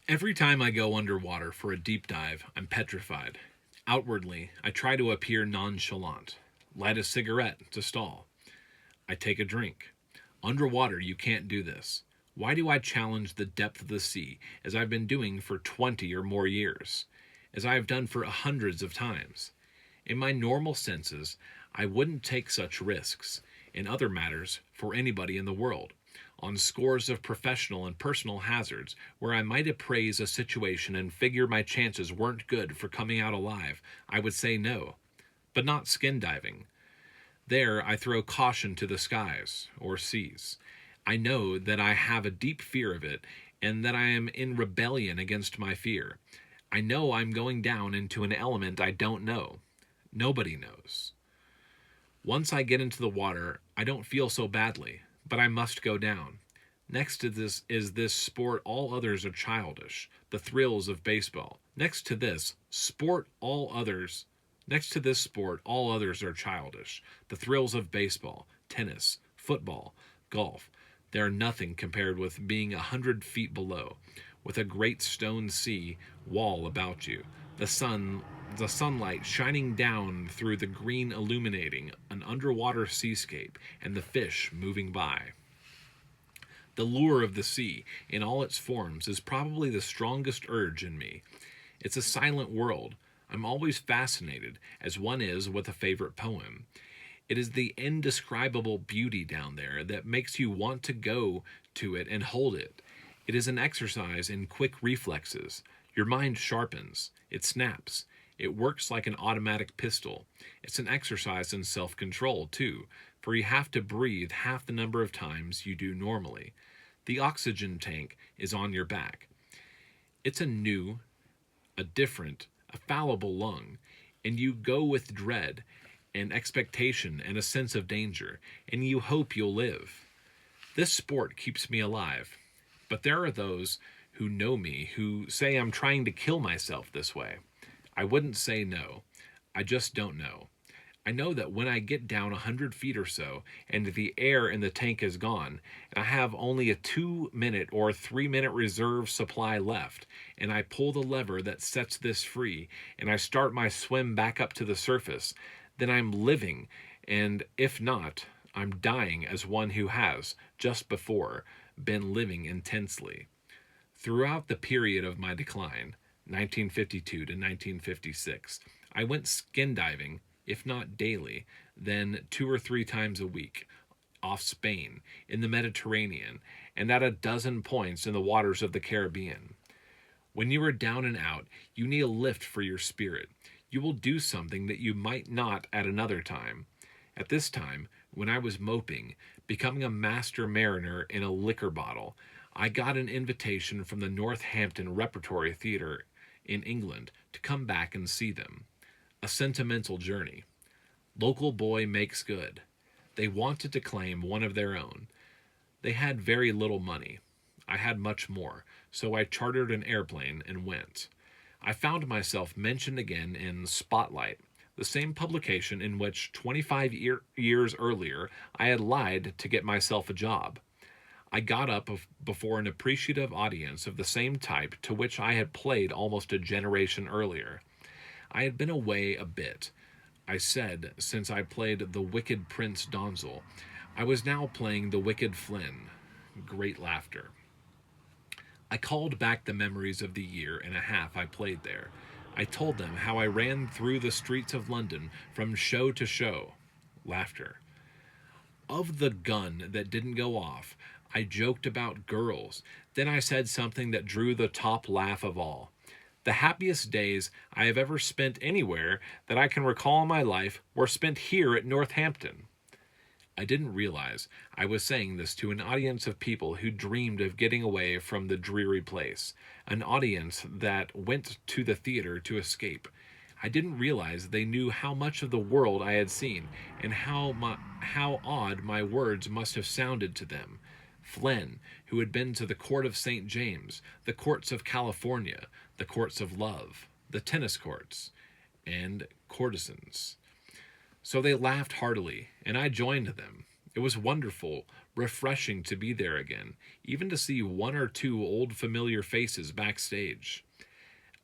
Every time I go underwater for a deep dive, I'm petrified. Outwardly, I try to appear nonchalant. Light a cigarette to stall. I take a drink. Underwater, you can't do this. Why do I challenge the depth of the sea, as I've been doing for 20 or more years? As I have done for hundreds of times? In my normal senses, I wouldn't take such risks, in other matters, for anybody in the world. On scores of professional and personal hazards, where I might appraise a situation and figure my chances weren't good for coming out alive, I would say no. But not skin diving. There I throw caution to the skies, or seas. I know that I have a deep fear of it, and that I am in rebellion against my fear. I know I'm going down into an element I don't know. Nobody knows. Once I get into the water, I don't feel so badly, but I must go down. Next to this is this sport all others are childish, the thrills of baseball. Next to this sport all others are childish, the thrills of baseball, tennis, football, golf. They are nothing compared with being 100 feet below, with a great stone sea wall about you, the sunlight shining down through the green illuminating an underwater seascape, and the fish moving by. The lure of the sea, in all its forms, is probably the strongest urge in me. It's a silent world. I'm always fascinated, as one is with a favorite poem. It is the indescribable beauty down there that makes you want to go to it and hold it. It is an exercise in quick reflexes. Your mind sharpens, it snaps, it works like an automatic pistol. It's an exercise in self control, too, for you have to breathe half the number of times you do normally. The oxygen tank is on your back. It's a different, a fallible lung, and you go with dread and expectation and a sense of danger, and you hope you'll live. This sport keeps me alive, but there are those who know me who say I'm trying to kill myself this way. I wouldn't say no. I just don't know. I know that when I get down 100 feet or so and the air in the tank is gone, and I have only a 2 minute or 3 minute reserve supply left, and I pull the lever that sets this free, and I start my swim back up to the surface, then I'm living, and if not, I'm dying as one who has, just before, been living intensely. Throughout the period of my decline, 1952 to 1956, I went skin diving, if not daily, then 2 or 3 times a week, off Spain, in the Mediterranean, and at a dozen points in the waters of the Caribbean. When you are down and out, you need a lift for your spirit. You will do something that you might not at another time. At this time, when I was moping, becoming a master mariner in a liquor bottle, I got an invitation from the Northampton Repertory Theatre in England to come back and see them. A sentimental journey. Local boy makes good. They wanted to claim one of their own. They had very little money. I had much more, so I chartered an airplane and went. I found myself mentioned again in Spotlight, the same publication in which 25 years earlier I had lied to get myself a job. I got up before an appreciative audience of the same type to which I had played almost a generation earlier. I had been away a bit, I said, since I played the wicked Prince Donzel. I was now playing the wicked Flynn. Great laughter. I called back the memories of the year and a half I played there. I told them how I ran through the streets of London from show to show. Laughter. Of the gun that didn't go off, I joked about girls. Then I said something that drew the top laugh of all. The happiest days I have ever spent anywhere that I can recall in my life were spent here at Northampton. I didn't realize I was saying this to an audience of people who dreamed of getting away from the dreary place, an audience that went to the theater to escape. I didn't realize they knew how much of the world I had seen and how odd my words must have sounded to them. Flynn, who had been to the court of St. James, the courts of California, the courts of love, the tennis courts, and courtesans. So they laughed heartily, and I joined them. It was wonderful, refreshing to be there again, even to see one or two old familiar faces backstage.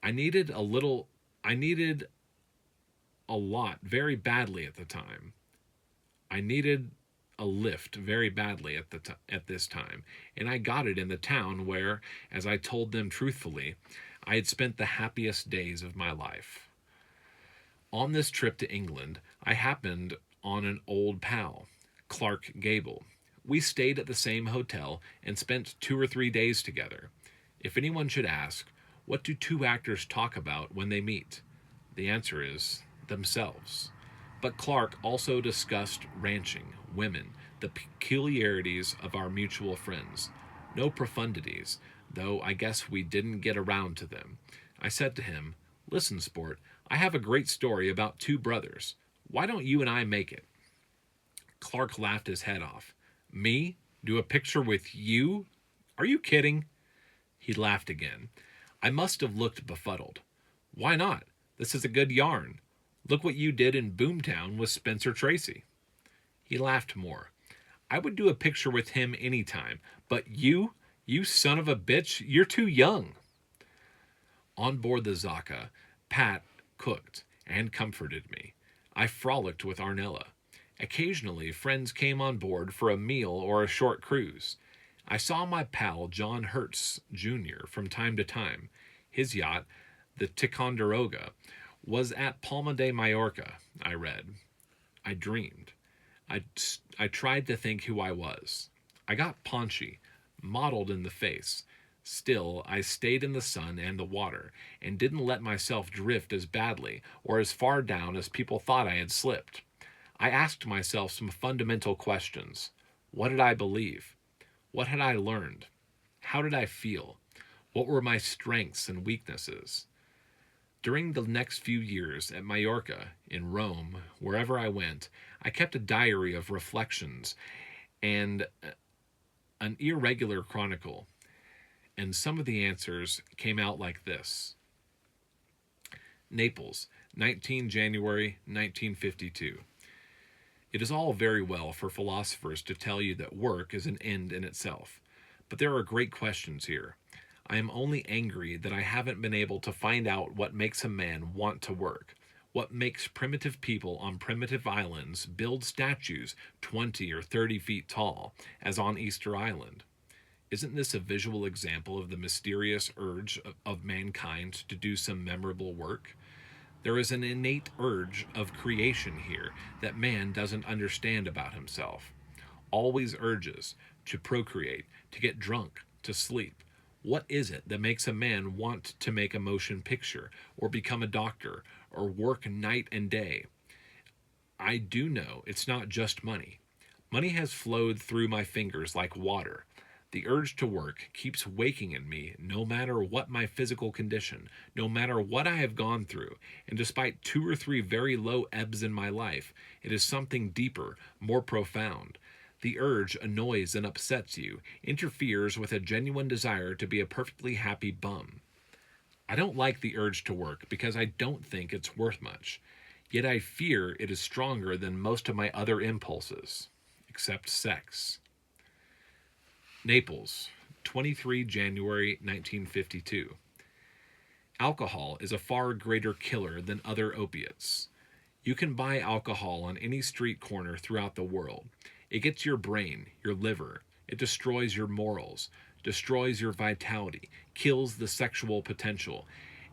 I needed a little, I needed a lot very badly at the time. I needed a lift very badly at this time, and I got it in the town where, as I told them truthfully, I had spent the happiest days of my life. On this trip to England, I happened on an old pal, Clark Gable. We stayed at the same hotel and spent 2 or 3 days together. If anyone should ask, what do two actors talk about when they meet? The answer is themselves. But Clark also discussed ranching, women, the peculiarities of our mutual friends. No profundities, though I guess we didn't get around to them. I said to him, "Listen, Sport, I have a great story about two brothers. Why don't you and I make it?" Clark laughed his head off. "Me? Do a picture with you? Are you kidding?" He laughed again. I must have looked befuddled. "Why not? This is a good yarn. Look what you did in Boomtown with Spencer Tracy." He laughed more. "I would do a picture with him any time, but you son of a bitch, you're too young." On board the Zaka, Pat cooked and comforted me. I frolicked with Arnella. Occasionally, friends came on board for a meal or a short cruise. I saw my pal John Hertz, Jr. from time to time. His yacht, the Ticonderoga, was at Palma de Mallorca, I read. I dreamed. I tried to think who I was. I got paunchy, mottled in the face. Still, I stayed in the sun and the water, and didn't let myself drift as badly or as far down as people thought I had slipped. I asked myself some fundamental questions. What did I believe? What had I learned? How did I feel? What were my strengths and weaknesses? During the next few years at Mallorca, in Rome, wherever I went, I kept a diary of reflections and an irregular chronicle, and some of the answers came out like this. Naples, 19 January 1952. It is all very well for philosophers to tell you that work is an end in itself, but there are great questions here. I am only angry that I haven't been able to find out what makes a man want to work, what makes primitive people on primitive islands build statues 20 or 30 feet tall, as on Easter Island. Isn't this a visual example of the mysterious urge of mankind to do some memorable work? There is an innate urge of creation here that man doesn't understand about himself. Always urges to procreate, to get drunk, to sleep. What is it that makes a man want to make a motion picture, or become a doctor, or work night and day? I do know it's not just money. Money has flowed through my fingers like water. The urge to work keeps waking in me no matter what my physical condition, no matter what I have gone through, and despite 2 or 3 very low ebbs in my life, it is something deeper, more profound. The urge annoys and upsets you, interferes with a genuine desire to be a perfectly happy bum. I don't like the urge to work because I don't think it's worth much. Yet I fear it is stronger than most of my other impulses, except sex. Naples, 23 January 1952. Alcohol is a far greater killer than other opiates. You can buy alcohol on any street corner throughout the world. It gets your brain, your liver. It destroys your morals, destroys your vitality, kills the sexual potential,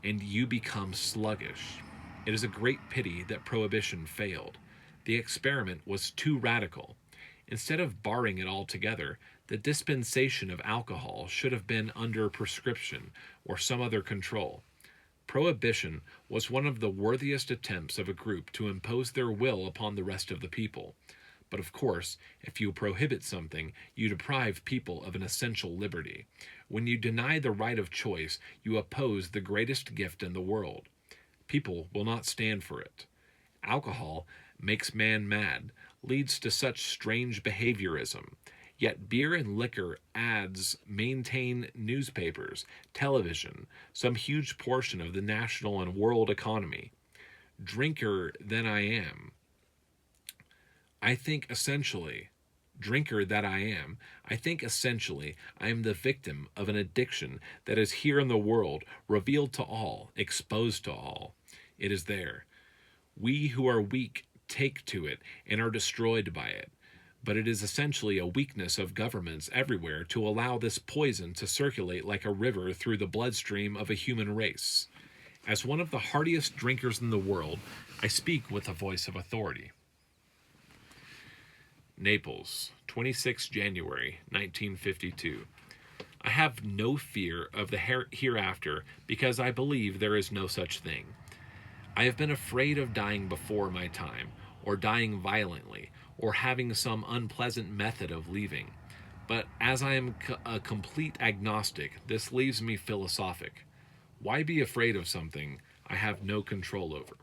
and you become sluggish. It is a great pity that prohibition failed. The experiment was too radical. Instead of barring it altogether, the dispensation of alcohol should have been under prescription or some other control. Prohibition was one of the worthiest attempts of a group to impose their will upon the rest of the people. But of course, if you prohibit something, you deprive people of an essential liberty. When you deny the right of choice, you oppose the greatest gift in the world. People will not stand for it. Alcohol makes man mad, leads to such strange behaviorism. Yet beer and liquor ads maintain newspapers, television, some huge portion of the national and world economy. Drinker than I am, I think essentially Drinker that I am, I think essentially I am the victim of an addiction that is here in the world, revealed to all, exposed to all. It is there. We who are weak take to it and are destroyed by it. But it is essentially a weakness of governments everywhere to allow this poison to circulate like a river through the bloodstream of a human race. As one of the hardiest drinkers in the world, I speak with a voice of authority. Naples, 26 January 1952. I have no fear of the hereafter because I believe there is no such thing. I have been afraid of dying before my time, or dying violently, or having some unpleasant method of leaving. But as I am a complete agnostic, this leaves me philosophic. Why be afraid of something I have no control over?